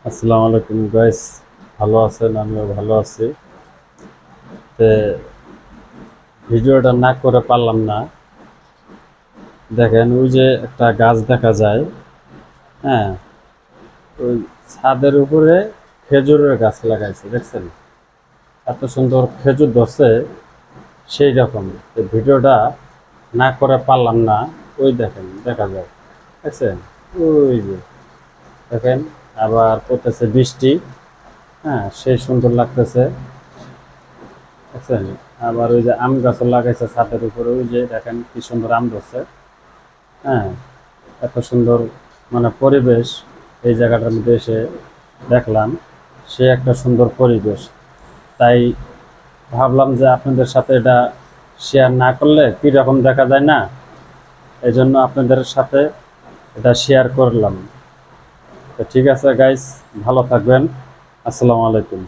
আসসালামু আলাইকুম গাইস, ভালো আছেন? আমিও ভালো আছি। তে ভিডিওটা না করে পারলাম না। দেখেন, ওই যে একটা গাছ দেখা যায়, হ্যাঁ, ওই ছাদের উপরে খেজুরের গাছ লাগাইছে, দেখছেন? এত সুন্দর খেজুর ধরছে, সেই রকম। তো ভিডিওটা না করে পারলাম না। ওই দেখেন, দেখা যায়, দেখছেন? ওই যে দেখেন, আবার পড়তেছে বৃষ্টি, হ্যাঁ, সেই সুন্দর লাগতেছে, দেখছেন? আবার ওই যে আম গাছও লাগাইছে ছাদের উপরে, ওই যে দেখেন কি সুন্দর আম ধরছে, হ্যাঁ। এত সুন্দর মানে পরিবেশ এই জায়গাটার মধ্যে এসে দেখলাম, সে একটা সুন্দর পরিবেশ। তাই ভাবলাম যে আপনাদের সাথে এটা শেয়ার না করলে কীরকম দেখা যায় না, এই জন্য আপনাদের সাথে এটা শেয়ার করলাম। তো ঠিক আছে গাইস, ভালো থাকবেন। আসসালামু আলাইকুম।